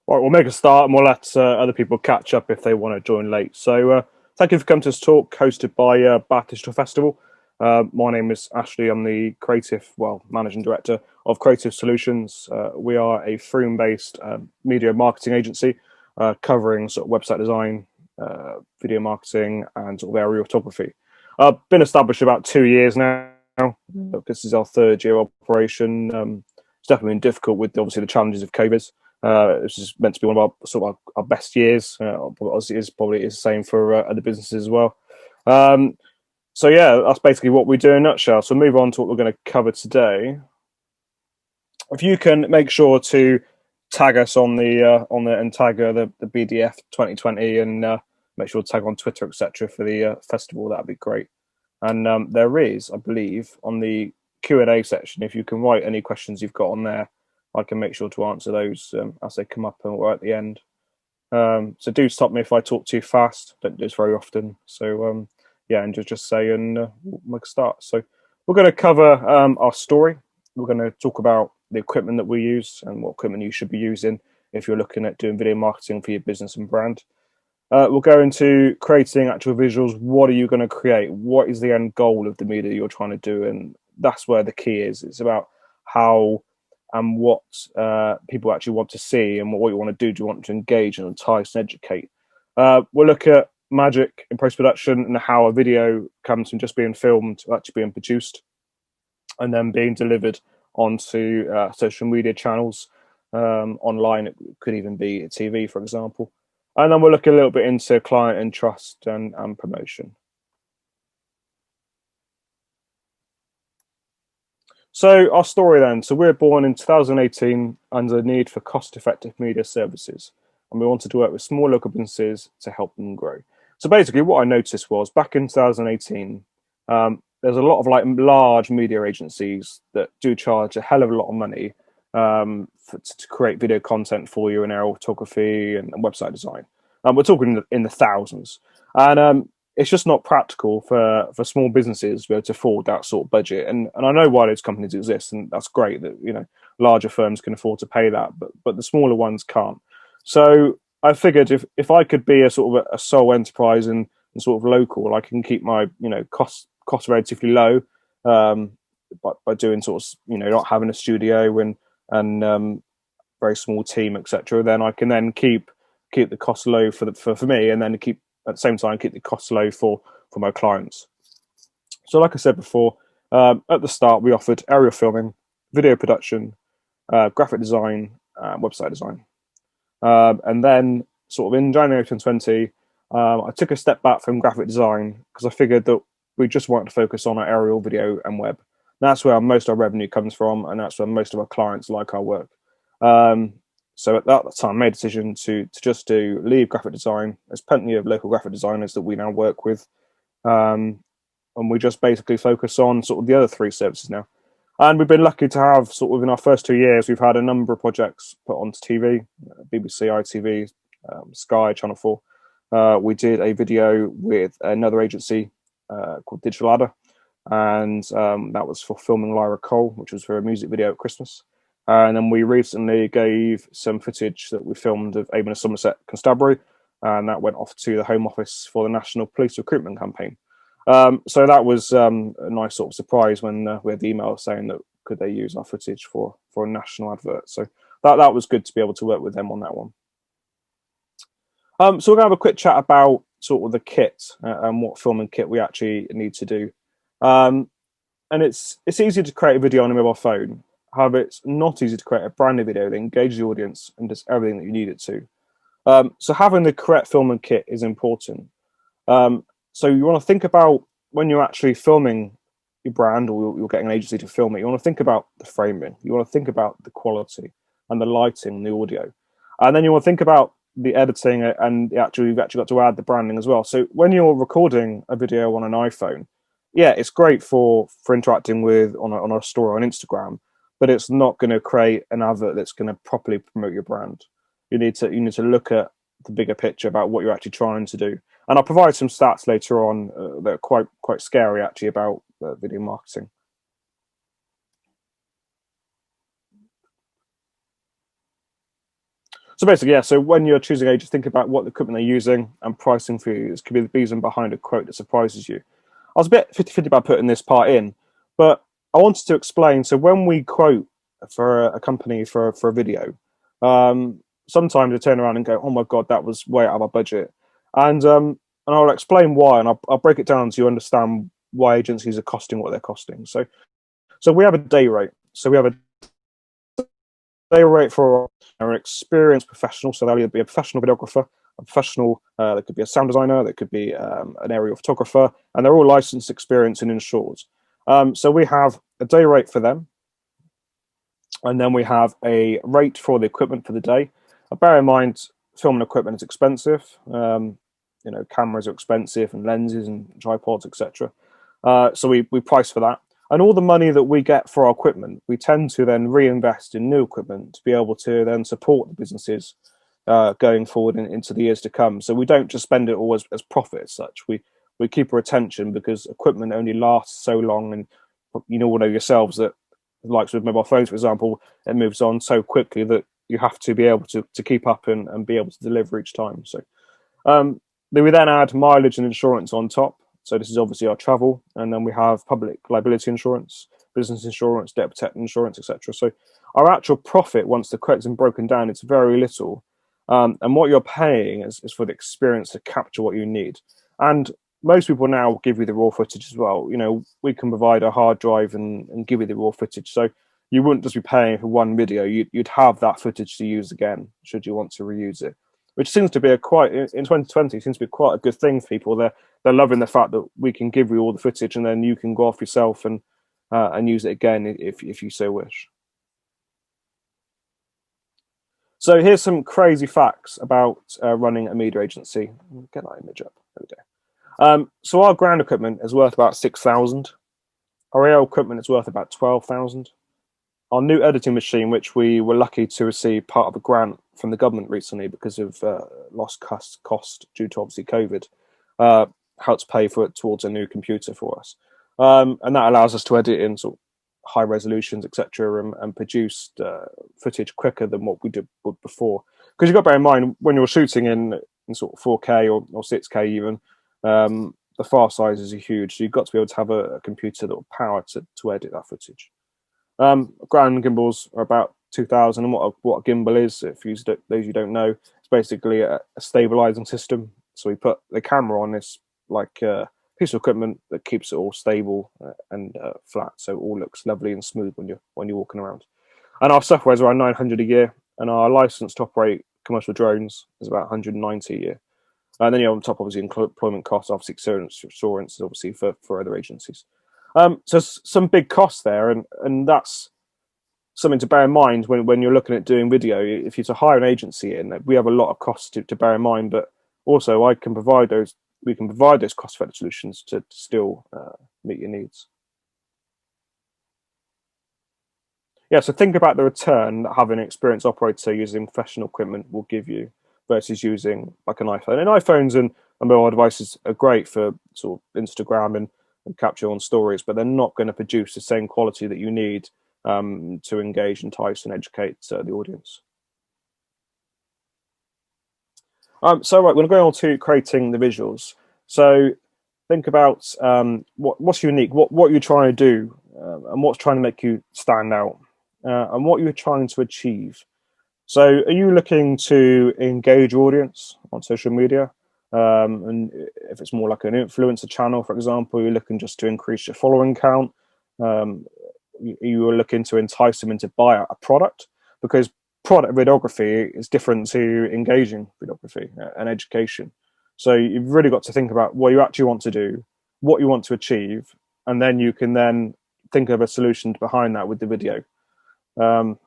Right, we'll make a start and we'll let other people catch up if they want to join late. So, thank you for coming to this talk hosted by Bath Digital Festival. My name is Ashley. I'm the managing director of Creative Solutions. We are a Frome-based media marketing agency covering sort of website design, video marketing, and sort of aerial photography. Been established about 2 years now. This is our third year of operation. It's definitely been difficult with obviously the challenges of COVID. This is meant to be one of our best years. It probably is the same for other businesses as well. So yeah, that's basically what we do in a nutshell. So move on to what we're going to cover today. If you can make sure to tag us on the and tag the BDF 2020 and make sure to tag on Twitter, etc. for the festival, that'd be great. And there is, I believe, on the Q&A section, if you can write any questions you've got on there, I can make sure to answer those as they come up or at the end. So do stop me if I talk too fast. Don't do this very often. So yeah, and just say and we'll make a start. So we're going to cover our story. We're going to talk about the equipment that we use and what equipment you should be using if you're looking at doing video marketing for your business and brand. We'll go into creating actual visuals. What are you going to create? What is the end goal of the media you're trying to do? And that's where the key is. It's about how and what people actually want to see and what you want to do. Do you want to engage and entice and educate? We'll look at magic in post-production and how a video comes from just being filmed to actually being produced and then being delivered onto social media channels online. It could even be TV, for example. And then we'll look a little bit into client and trust and promotion. So our story then. So we were born in 2018 under the need for cost-effective media services. And we wanted to work with small local businesses to help them grow. So basically what I noticed was back in 2018, there's a lot of like large media agencies that do charge a hell of a lot of money to create video content for you in aerial photography and website design. We're talking in the thousands. And it's just not practical for small businesses to be able to afford that sort of budget. And I know why those companies exist, and that's great that larger firms can afford to pay that, but the smaller ones can't. So I figured if I could be a sort of a sole enterprise and sort of local, I can keep my costs relatively low by doing sort of not having a studio and very small team, etc. Then I can then keep the costs low for me, and then keep at the same time keep the costs low for my clients. So like I said before, at the start we offered aerial filming, video production, graphic design, website design. And then sort of in January 2020, I took a step back from graphic design because I figured that we just wanted to focus on our aerial video and web. That's where most of our revenue comes from, and that's where most of our clients like our work. So at that time, I made a decision to just leave graphic design. There's plenty of local graphic designers that we now work with. And we just basically focus on sort of the other three services now. And we've been lucky to have sort of in our first 2 years, we've had a number of projects put onto TV, BBC, ITV, Sky, Channel 4. We did a video with another agency called Digital Adder, and that was for filming Lyra Cole, which was for a music video at Christmas. And then we recently gave some footage that we filmed of Avon and Somerset Constabulary, and that went off to the Home Office for the National Police Recruitment Campaign. So that was a nice sort of surprise when we had the email saying that could they use our footage for a national advert. So that was good to be able to work with them on that one. So we're going to have a quick chat about sort of the kit and what filming kit we actually need to do. And it's easy to create a video on a mobile phone. However, it's not easy to create a brand new video that engages the audience and does everything that you need it to. So having the correct filming kit is important. So you want to think about when you're actually filming your brand or you're getting an agency to film it, you want to think about the framing. You want to think about the quality and the lighting and the audio. And then you want to think about the editing and you've actually got to add the branding as well. So when you're recording a video on an iPhone, yeah, it's great for interacting with on a story on Instagram, but it's not going to create an advert that's going to properly promote your brand. You need to look at the bigger picture about what you're actually trying to do. And I'll provide some stats later on that are quite scary actually about video marketing. So basically, yeah. So when you're choosing agents, think about what equipment they're using and pricing for you. This could be the reason behind a quote that surprises you. I was a bit 50-50 about putting this part in, but I wanted to explain. So when we quote for a company for a video, sometimes they turn around and go, "Oh my god, that was way out of our budget," and I'll explain why, and I'll break it down so you understand why agencies are costing what they're costing. So we have a day rate. So we have a day rate for an experienced professional. So that'll either be a professional videographer, a professional, that could be a sound designer, that could be an aerial photographer, and they're all licensed, experienced, and insured. So we have a day rate for them, and then we have a rate for the equipment for the day. Bear in mind, filming equipment is expensive. Cameras are expensive, and lenses and tripods, etc. So we price for that. And all the money that we get for our equipment, we tend to then reinvest in new equipment to be able to then support the businesses going forward into the years to come. So we don't just spend it all as profit as such. We keep a retention because equipment only lasts so long, and you all know yourselves that, like with mobile phones, for example, it moves on so quickly that you have to be able to keep up and be able to deliver each time. So we then add mileage and insurance on top. So this is obviously our travel, and then we have public liability insurance, business insurance, debt protection insurance, etc. So our actual profit, once the credit's been broken down, it's very little. And what you're paying is for the experience to capture what you need. And most people now give you the raw footage as well. We can provide a hard drive and give you the raw footage. So you wouldn't just be paying for one video. You'd have that footage to use again, should you want to reuse it. Which seems to be in 2020 seems to be quite a good thing for people. They're loving the fact that we can give you all the footage, and then you can go off yourself and use it again if you so wish. So here's some crazy facts about running a media agency. Get that image up. There we go. So our ground equipment is worth about 6,000. Our air equipment is worth about 12,000. Our new editing machine, which we were lucky to receive part of a grant from the government recently because of lost cost due to obviously COVID, helps pay for it towards a new computer for us, and that allows us to edit in sort of high resolutions, etc., and produce footage quicker than what we did before. Because you've got to bear in mind, when you're shooting in sort of 4K or 6K even, the file sizes are huge, so you've got to be able to have a computer that will power to edit that footage. Ground gimbals are about 2,000, and what a gimbal is, if those you don't know, it's basically a stabilizing system. So we put the camera on this piece of equipment that keeps it all stable and flat, so it all looks lovely and smooth when you're walking around. And our software is around 900 a year, and our license to operate commercial drones is about 190 a year. And then on top, obviously, employment costs, obviously insurance, obviously for other agencies. So some big costs there, and that's something to bear in mind when you're looking at doing video. If you're to hire an agency in, we have a lot of costs to bear in mind, but also we can provide those cost-effective solutions to still meet your needs. Yeah, so think about the return that having an experienced operator using professional equipment will give you versus using like an iPhone. And iPhones and mobile devices are great for sort of Instagram and capture on stories, but they're not going to produce the same quality that you need to engage, entice, and educate the audience. So right, we're going to go on to creating the visuals. So think about what's unique, what you're trying to do, and what's trying to make you stand out, and what you're trying to achieve. So are you looking to engage your audience on social media? And if it's more like an influencer channel, for example, you're looking just to increase your following count. You are looking to entice them into buy a product, because product videography is different to engaging videography and education. So you've really got to think about what you actually want to do, what you want to achieve, and then you can then think of a solution behind that with the video. And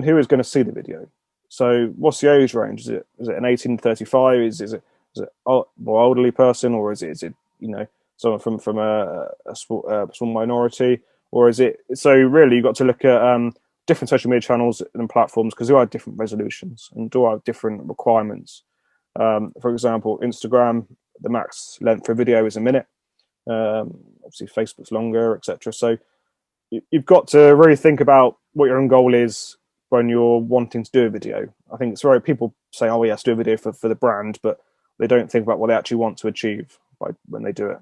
who is going to see the video? So what's the age range? Is it an 18 to 35? Is it a more elderly person, or is it someone from a small minority, or is it? So really, you've got to look at different social media channels and platforms, because there are different resolutions and do have different requirements. For example, Instagram, the max length for a video is a minute. Obviously, Facebook's longer, etc. So you've got to really think about what your own goal is when you're wanting to do a video. I think it's right. People say, "Oh, yes, do a video for the brand," but they don't think about what they actually want to achieve when they do it.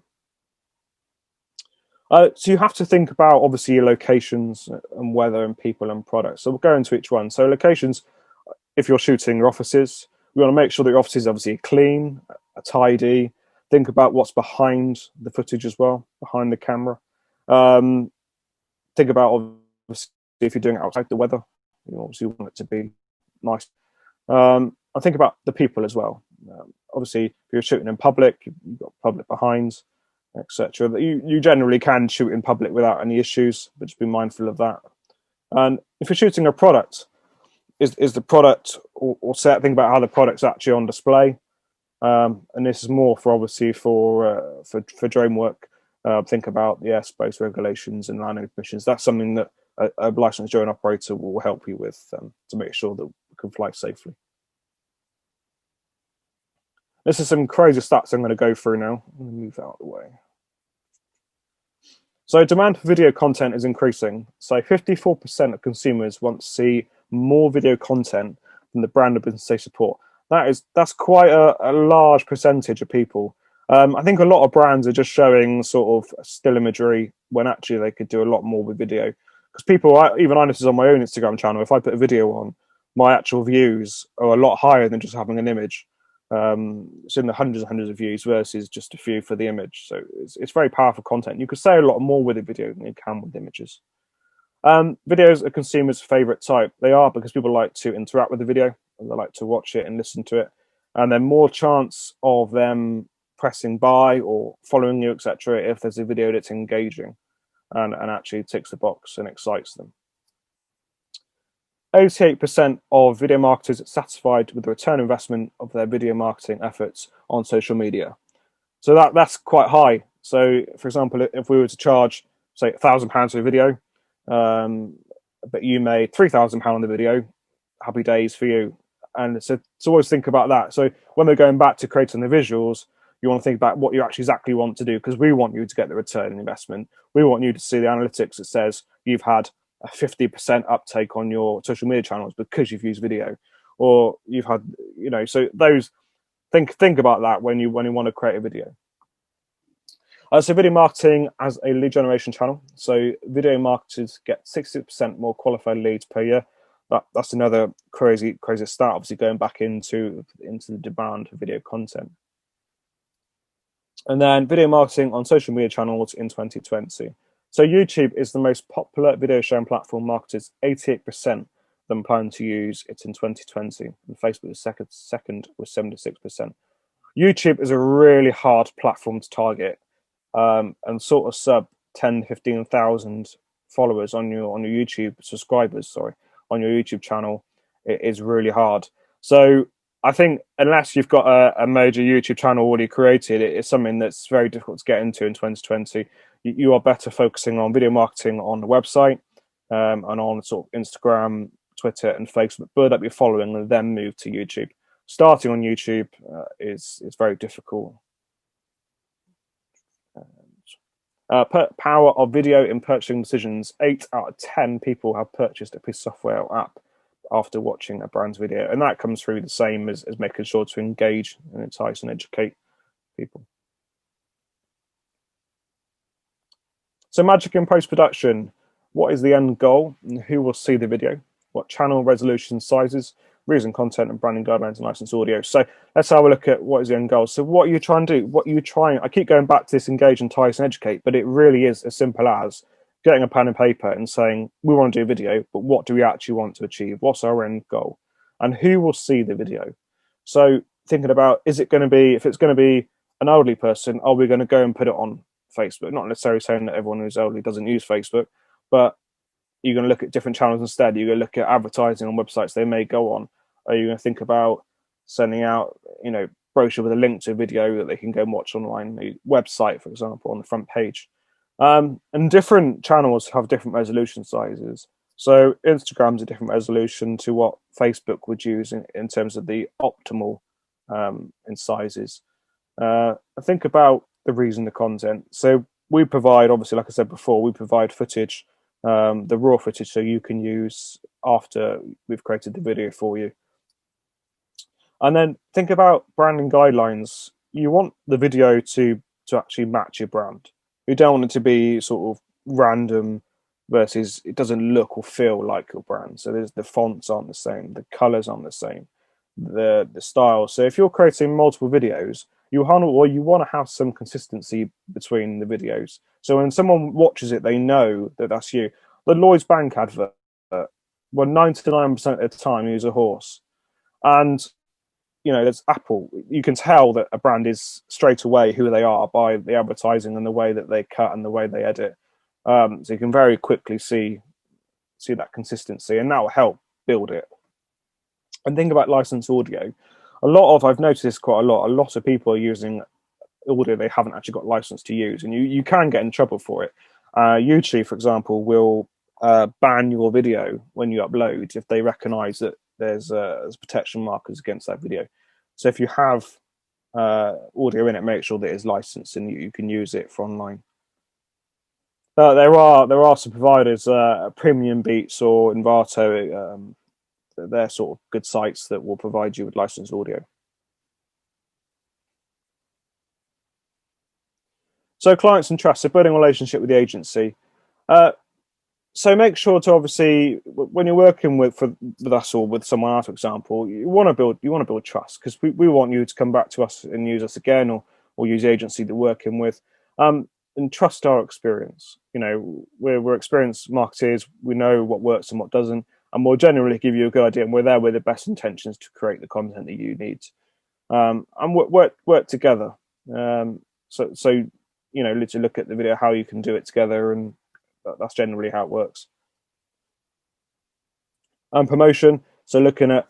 So you have to think about obviously your locations and weather and people and products. So we'll go into each one. So locations, if you're shooting your offices, we want to make sure that your offices are obviously clean, tidy. Think about what's behind the footage as well, behind the camera. Think about obviously if you're doing it outside, the weather. You obviously want it to be nice. I think about the people as well. Obviously, if you're shooting in public, you've got public behinds, etc. You generally can shoot in public without any issues, but just be mindful of that. And if you're shooting a product, is the product or set? Think about how the product's actually on display. And this is more for obviously for drone work. Think about the airspace regulations and landing permissions. That's something that a licensed drone operator will help you with to make sure that we can fly safely. This is some crazy stats I'm going to go through now. I'm going to move that out of the way. So demand for video content is increasing. So 54% of consumers want to see more video content than the brand or business they support. That's quite a large percentage of people. I think a lot of brands are just showing sort of still imagery when actually they could do a lot more with video. Because people, even I notice on my own Instagram channel, if I put a video on, my actual views are a lot higher than just having an image. It's in the hundreds and hundreds of views versus just a few for the image. So it's very powerful content. You could say a lot more with a video than you can with images. Videos are consumers' favorite type. They are because people like to interact with the video and they like to watch it and listen to it. And then more chance of them pressing buy or following you, etc., if there's a video that's engaging and actually ticks the box and excites them. 88% of video marketers are satisfied with the return investment of their video marketing efforts on social media. So that's quite high. So, for example, if we were to charge, say, £1,000 for a video, but you made £3,000 on the video, happy days for you. And so always think about that. So when we're going back to creating the visuals, you want to think about what you actually exactly want to do, because we want you to get the return on investment. We want you to see the analytics that says you've had a 50% uptake on your social media channels because you've used video, or you've had, so those think about that when you want to create a video. So video marketing as a lead generation channel. So video marketers get 60% more qualified leads per year. That's another crazy stat, obviously going back into the demand for video content. And then video marketing on social media channels in 2020. So YouTube is the most popular video sharing platform. Marketers 88% of them plan to use it in 2020, and Facebook is second with 76%. YouTube is a really hard platform to target, and sort of sub 10, 15,000 followers on your YouTube subscribers, on your YouTube channel, it is really hard. So I think unless you've got a major YouTube channel already created, it's something that's very difficult to get into in 2020. You are better focusing on video marketing on the website and on sort of Instagram, Twitter, and Facebook. Build up your following and then move to YouTube. Starting on YouTube is very difficult. Power of video in purchasing decisions. 8 out of 10 people have purchased a piece of software or app after watching a brand's video, and that comes through the same as making sure to engage and entice and educate people. So magic in post-production. What is the end goal and who will see the video? What channel, resolution, sizes, reason, content, and branding guidelines and licensed audio. So let's have a look at what is the end goal. So what are you trying to do? I keep going back to this engage, entice, and educate, but it really is as simple as getting a pen and paper and saying, we want to do a video, but what do we actually want to achieve? What's our end goal? And who will see the video? So thinking about, if it's going to be an elderly person, are we going to go and put it on Facebook? Not necessarily saying that everyone who's elderly doesn't use Facebook, but you're going to look at different channels instead. You're going to look at advertising on websites they may go on. Are you going to think about sending out, brochure with a link to a video that they can go and watch online, a website, for example, on the front page? And different channels have different resolution sizes. So Instagram's a different resolution to what Facebook would use in terms of the optimal in sizes. Think about the reason, the content. So we provide, obviously, like I said before, we provide footage the raw footage so you can use after we've created the video for you. And then think about branding guidelines. You want the video to actually match your brand. You don't want it to be sort of random versus it doesn't look or feel like your brand. So there's the fonts aren't the same, the colors aren't the same, the style. So if you're creating multiple videos, you want to have some consistency between the videos. So when someone watches it, they know that that's you. The Lloyd's Bank advert, well, 99% of the time use a horse, and there's Apple. You can tell that a brand is straight away who they are by the advertising and the way that they cut and the way they edit. So you can very quickly see that consistency, and that will help build it. And think about licensed audio. I've noticed this quite a lot. A lot of people are using audio they haven't actually got license to use, and you can get in trouble for it. YouTube, for example, will ban your video when you upload if they recognise that there's protection markers against that video. So if you have audio in it, make sure that it's licensed and you can use it for online. There are some providers, Premium Beats or Envato. They're sort of good sites that will provide you with licensed audio. So clients and trust, so building a relationship with the agency. So make sure to, obviously, when you're working with us or with someone else, for example, you want to build trust, because we want you to come back to us and use us again, or use the agency that we're working with, and trust our experience. We're experienced marketers. We know what works and what doesn't, and we'll generally give you a good idea. And we're there with the best intentions to create the content that you need, and work together. So literally look at the video how you can do it together, and that's generally how it works. And promotion, so looking at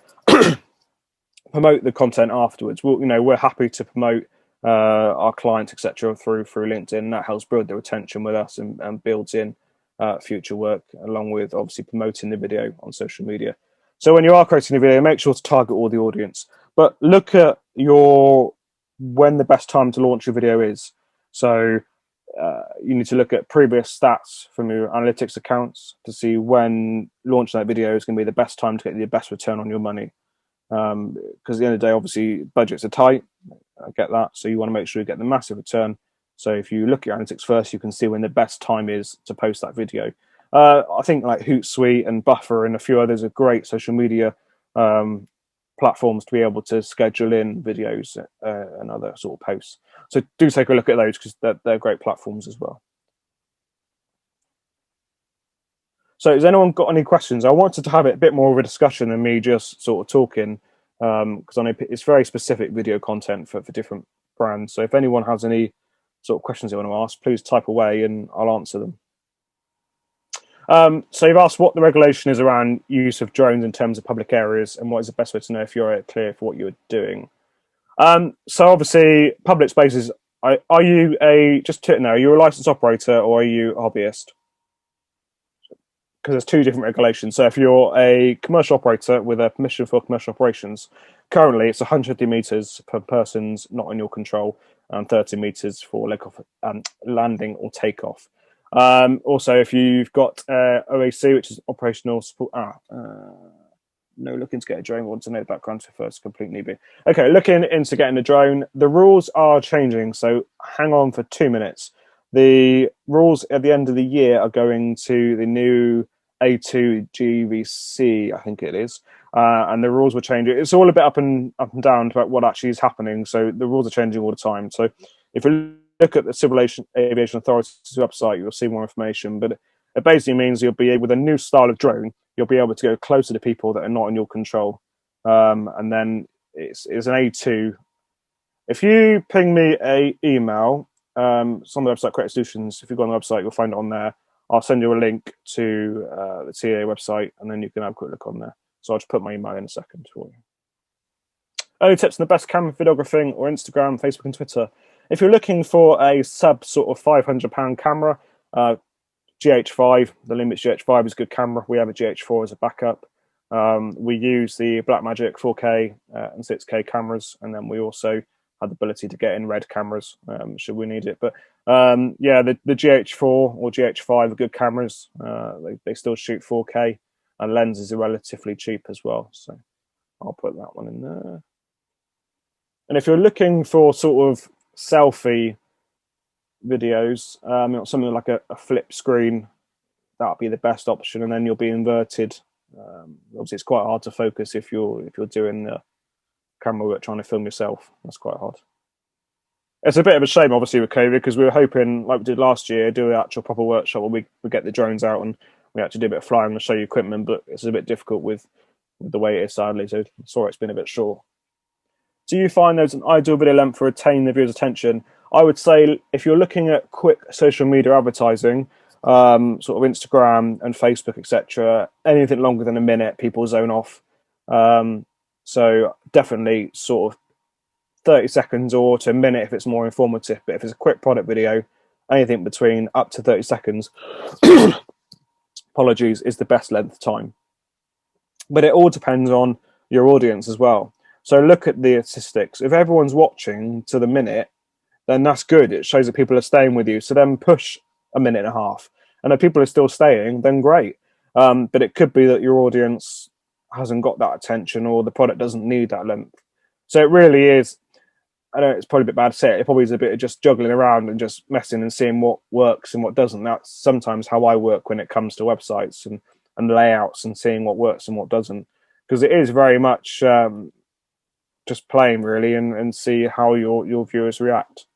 promote the content afterwards. We're happy to promote our clients, etc., through LinkedIn. That helps build the retention with us and builds in future work, along with obviously promoting the video on social media. So when you are creating a video, make sure to target all the audience, but look at when the best time to launch your video is. So you need to look at previous stats from your analytics accounts to see when launching that video is going to be the best time to get the best return on your money. Because at the end of the day, obviously, budgets are tight. I get that. So you want to make sure you get the massive return. So if you look at your analytics first, you can see when the best time is to post that video. I think like Hootsuite and Buffer and a few others are great social media platforms to be able to schedule in videos and other sort of posts. So do take a look at those, because they're great platforms as well. So has anyone got any questions? I wanted to have it a bit more of a discussion than me just sort of talking, because I know it's very specific video content for different brands. So if anyone has any sort of questions they want to ask, please type away and I'll answer them. So you've asked what the regulation is around use of drones in terms of public areas, and what is the best way to know if you're clear for what you're doing. So obviously, public spaces. Are you are you a licensed operator or are you a hobbyist? Because there's two different regulations. So if you're a commercial operator with a permission for commercial operations, currently it's 150 meters per person's not in your control, and 30 meters for landing or takeoff. Also, if you've got OAC, which is operational support. No, looking to get a drone. Want to know the background for first complete newbie. Okay, looking into getting a drone. The rules are changing, so hang on for 2 minutes. The rules at the end of the year are going to the new A2 GVC, I think it is, and the rules will change. It's all a bit up and down about what actually is happening. So the rules are changing all the time. So if you look at the Civil Aviation Authority's website, you'll see more information. But it basically means you'll be, with a new style of drone, you'll be able to go closer to people that are not in your control. And then it's an A2. If you ping me an email, it's on the website, Creative Solutions. If you go on the website, you'll find it on there. I'll send you a link to the TA website, and then you can have a quick look on there. So I'll just put my email in a second for you. Early tips on the best camera videographing or Instagram, Facebook, and Twitter. If you're looking for a sub sort of £500 camera, GH5, the Limits GH5 is a good camera. We have a GH4 as a backup. We use the Blackmagic 4K and 6K cameras, and then we also have the ability to get in red cameras should we need it. But yeah, the GH4 or GH5 are good cameras. They still shoot 4K, and lenses are relatively cheap as well. So I'll put that one in there. And if you're looking for sort of selfie videos, something like a flip screen, that'll be the best option, and then you'll be inverted. Obviously, it's quite hard to focus if you're doing the camera work trying to film yourself. That's quite hard. It's a bit of a shame, obviously, with COVID, because we were hoping, like we did last year, do an actual proper workshop where we get the drones out and we actually do a bit of flying and show you equipment, but it's a bit difficult with the way it is, sadly. So sorry, it's been a bit short. Do you find there's an ideal video length for retaining the viewer's attention? I would say if you're looking at quick social media advertising, sort of Instagram and Facebook, etc., anything longer than a minute, people zone off. So definitely sort of 30 seconds or to a minute if it's more informative. But if it's a quick product video, anything between up to 30 seconds, apologies, is the best length time. But it all depends on your audience as well. So look at the statistics. If everyone's watching to the minute, then that's good. It shows that people are staying with you. So then push a minute and a half. And if people are still staying, then great. But it could be that your audience hasn't got that attention or the product doesn't need that length. So it really is, I know it's probably a bit bad to say it probably is a bit of just juggling around and just messing and seeing what works and what doesn't. That's sometimes how I work when it comes to websites and layouts and seeing what works and what doesn't. Because it is very much just playing really and see how your viewers react.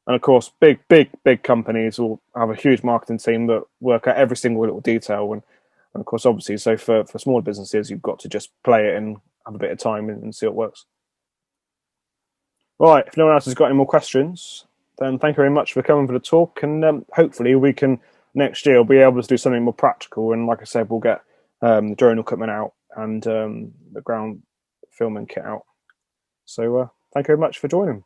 And of course, big companies will have a huge marketing team that work out every single little detail. And of course, obviously, so for smaller businesses, you've got to just play it and have a bit of time and see what works. Right, if no one else has got any more questions, then thank you very much for coming for the talk. And hopefully we can, next year, be able to do something more practical. And like I said, we'll get the drone equipment out and the ground filming kit out. So thank you very much for joining.